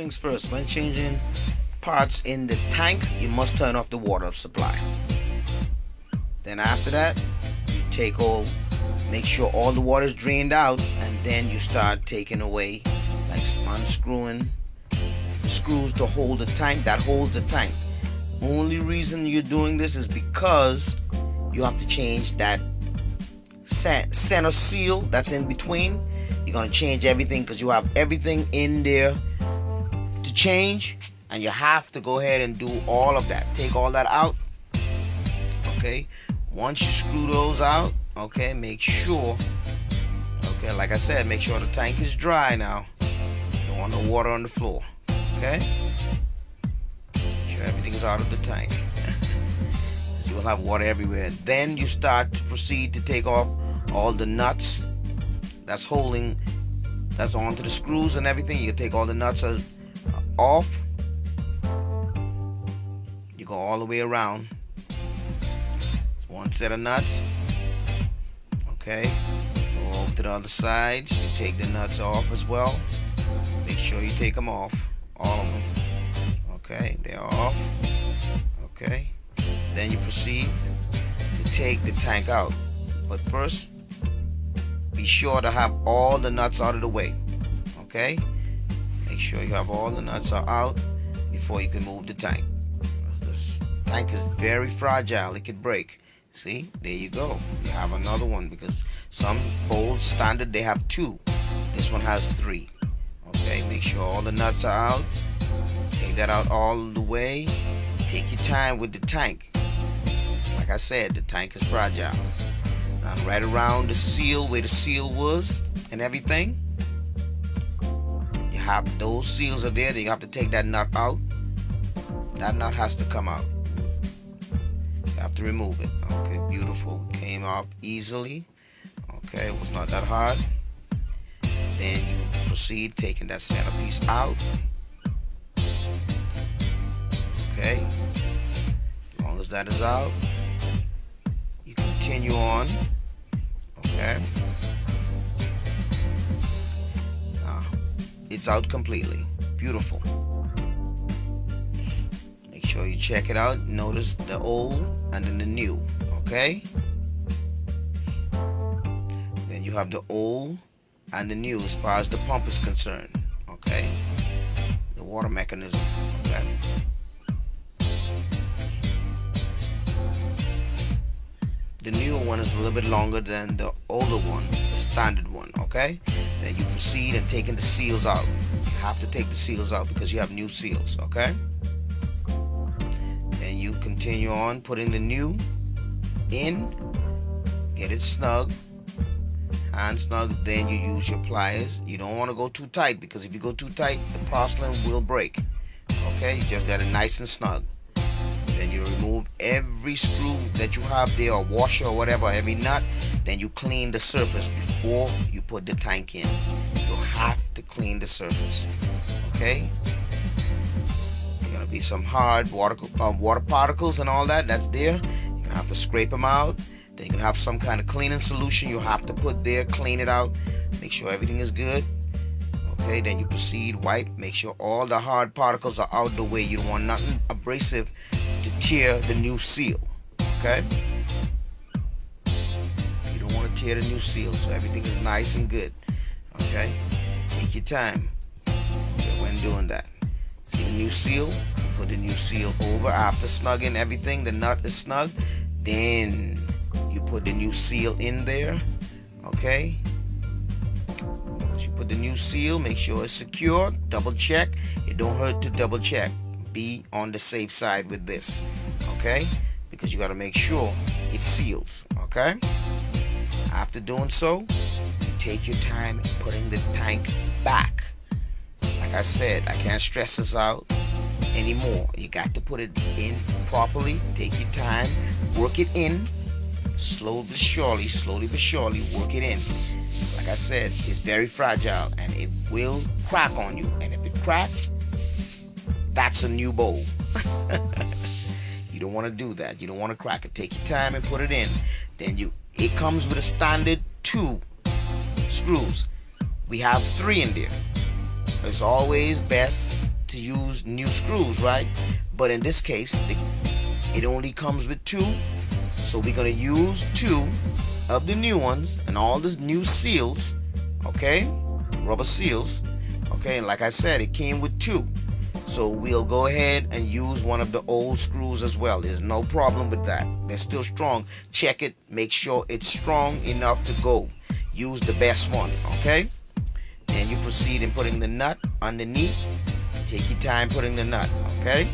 things first, when changing parts in the tank, you must turn off the water supply. Then after that, you make sure all the water is drained out, and then you start taking away, like unscrewing the screws to hold the tank. That holds the tank. Only reason you're doing this is because you have to change that center seal that's in between. You're going to change everything because you have everything in there to change, and you have to go ahead and do all of that. Take all that out. Okay, once you screw those out, okay, make sure, okay, like I said, make sure the tank is dry now. You don't want no water on the floor. Okay, make sure everything's out of the tank. You will have water everywhere. Then you start to proceed to take off all the nuts that's onto the screws and everything. You take all the nuts off. You go all the way around. One set of nuts. Okay, go over to the other sides. You take the nuts off as well. Make sure you take them off, all of them. Okay, they're off. Okay, then you proceed to take the tank out. But first, be sure to have all the nuts out of the way. Okay, make sure you have all the nuts out before you can move the tank. The tank is very fragile, it could break. See, there you go, you have another one, because some bowls standard they have 2, this one has 3. Okay, make sure all the nuts are out. Take that out all the way. Take your time with the tank. Like I said, the tank is fragile. Now right around the seal, where the seal was and everything, you have those seals are there. You have to take that nut out. That nut has to come out. You have to remove it. Okay, beautiful. Came off easily. Okay, it was not that hard. Then you proceed taking that centerpiece out. Okay, as long as that is out, you continue on. Okay, now it's out completely. Beautiful. Make sure you check it out. Notice the old and then the new. Okay, then you have the old and the new as far as the pump is concerned. Okay, the water mechanism. Okay, the new one is a little bit longer than the older one, the standard one. Okay, then you proceed and taking the seals out. You have to take the seals out because you have new seals. Okay, then you continue on putting the new in, get it snug, hand snug. Then you use your pliers. You don't want to go too tight, because if you go too tight, the porcelain will break. Okay, you just got it nice and snug. Then you remove every screw that you have there, or washer or whatever, every nut. Then you clean the surface before you put the tank in. You have to clean the surface. Okay, there's gonna be some hard water particles and all that's there. You're gonna have to scrape them out. Then you're gonna have some kind of cleaning solution you have to put there, clean it out, make sure everything is good. Okay, then you proceed, wipe, make sure all the hard particles are out the way. You don't want nothing abrasive to tear the new seal. Okay, you don't want to tear the new seal, so everything is nice and good. Okay, take your time when doing that. See the new seal, you put the new seal over after snugging everything. The nut is snug, then you put the new seal in there. Okay, once you put the new seal, make sure it's secure. Double check. It don't hurt to double check. Be on the safe side with this. Okay, because you got to make sure it seals. Okay, after doing so, you take your time putting the tank back. Like I said, I can't stress this out anymore. You got to put it in properly. Take your time, work it in. Slowly but surely work it in. Like I said, it's very fragile and it will crack on you. And if it cracks, that's a new bowl. You don't want to do that. You don't want to crack it. Take your time and put it in. Then it comes with a standard 2 screws. We have 3 in there. It's always best to use new screws, right? But in this case, it only comes with 2, so we're gonna use 2 of the new ones and all the new seals, okay, rubber seals, okay. And like I said, it came with 2, so we'll go ahead and use one of the old screws as well. There's no problem with that. They're still strong. Check it, make sure it's strong enough to go. Use the best one, okay. And you proceed in putting the nut underneath. Take your time putting the nut, okay.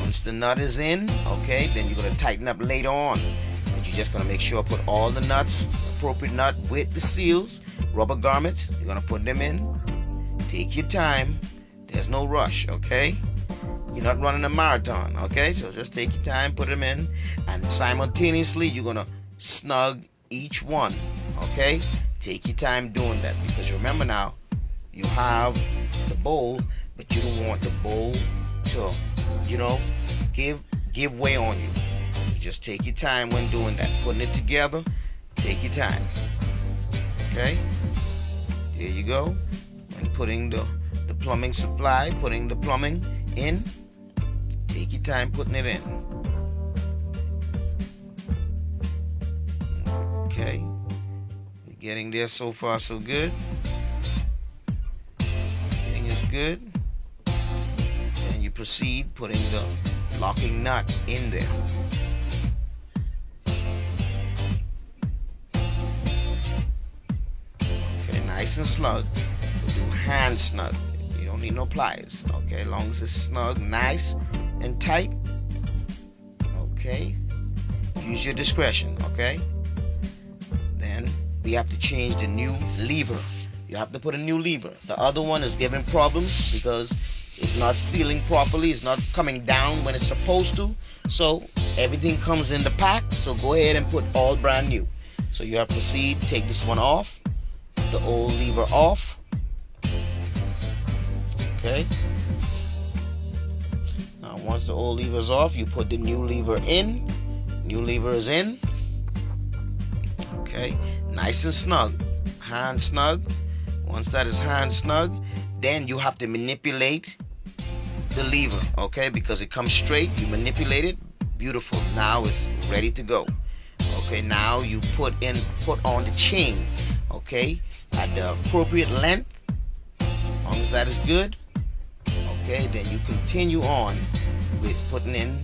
Once the nut is in, okay, then you're gonna tighten up later on. But you're just gonna make sure put all the nuts, appropriate nut with the seals, rubber garments. You're gonna put them in. Take your time. There's no rush, okay. You're not running a marathon, okay. So just take your time, put them in, and simultaneously you're gonna snug each one, okay. Take your time doing that, because remember now, you have the bowl, but you don't want the bowl to, you know, give way on you. So just take your time when doing that, putting it together. Take your time, okay. There you go. And putting the plumbing supply, putting the plumbing in. Take your time putting it in. Okay, you're getting there so far, so good. Everything is good. And you proceed putting the locking nut in there. Okay, nice and snug. We'll do hand snug. You don't need no pliers. Okay, as long as it's snug, nice and tight. Okay, use your discretion. Okay, then we have to change the new lever. You have to put a new lever. The other one is giving problems because it's not sealing properly. It's not coming down when it's supposed to. So everything comes in the pack. So go ahead and put all brand new. So you have to proceed. Take this one off, the old lever off. Okay. Now once the old lever is off, you put the new lever in. New lever is in. Okay, nice and snug, hand snug. Once that is hand snug, then you have to manipulate the lever, okay, because it comes straight. You manipulate it. Beautiful. Now it's ready to go. Okay, now you put on the chain, okay, at the appropriate length. As long as that is good, okay, then you continue on with putting in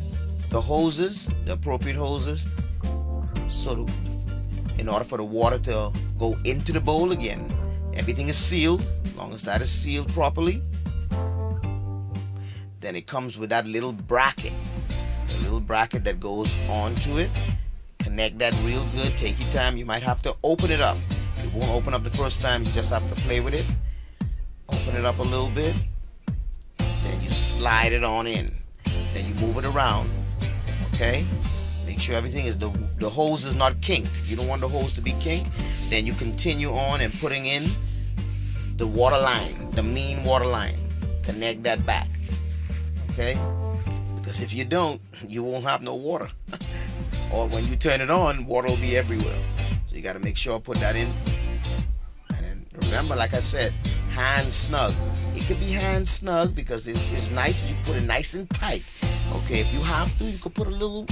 the hoses, the appropriate hoses, so in order for the water to go into the bowl again. Everything is sealed. As long as that is sealed properly, then it comes with that little bracket, the little bracket that goes onto it. Connect that real good. Take your time. You might have to open it up. It won't open up the first time. You just have to play with it. Open it up a little bit. Then you slide it on in. Then you move it around. Okay? Make sure everything is, the hose is not kinked. You don't want the hose to be kinked. Then you continue on and putting in the water line, the main water line. Connect that back. Okay? Because if you don't, you won't have no water. Or when you turn it on, water will be everywhere. So you got to make sure put that in. And then remember, like I said, hand snug. It could be hand snug because it's nice. You put it nice and tight. Okay, if you have to, you could put a little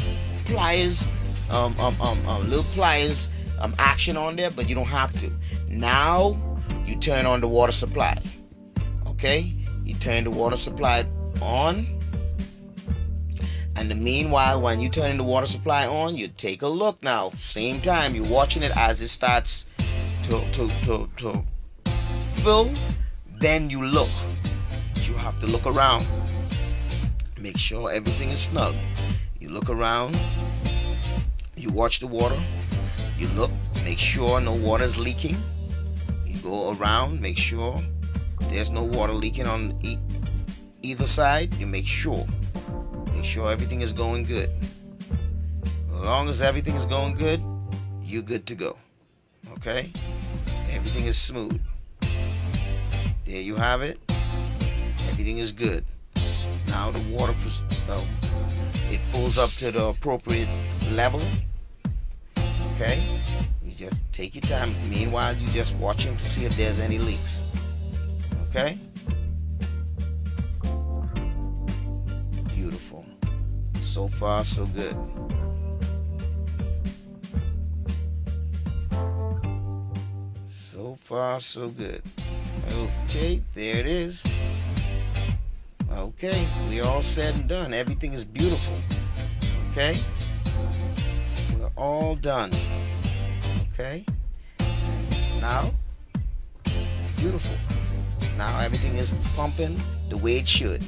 pliers, action on there, but you don't have to. Now you turn on the water supply. Okay, you turn the water supply on. And the meanwhile, when you turn the water supply on, you take a look now. Same time, you're watching it as it starts to fill. Then you look. You have to look around. Make sure everything is snug. You look around. You watch the water. You look. Make sure no water is leaking. You go around. Make sure there's no water leaking on either side. You make sure. Make sure everything is going good. As long as everything is going good, you're good to go. Okay? Everything is smooth. There you have it. Everything is good. Now the water, it pulls up to the appropriate level. Okay? You just take your time. Meanwhile, you're just watching to see if there's any leaks. Okay? So far, so good. So far, so good. Okay, there it is. Okay, we all said and done. Everything is beautiful. Okay, we're all done. Okay, and now, beautiful. Now everything is pumping the way it should.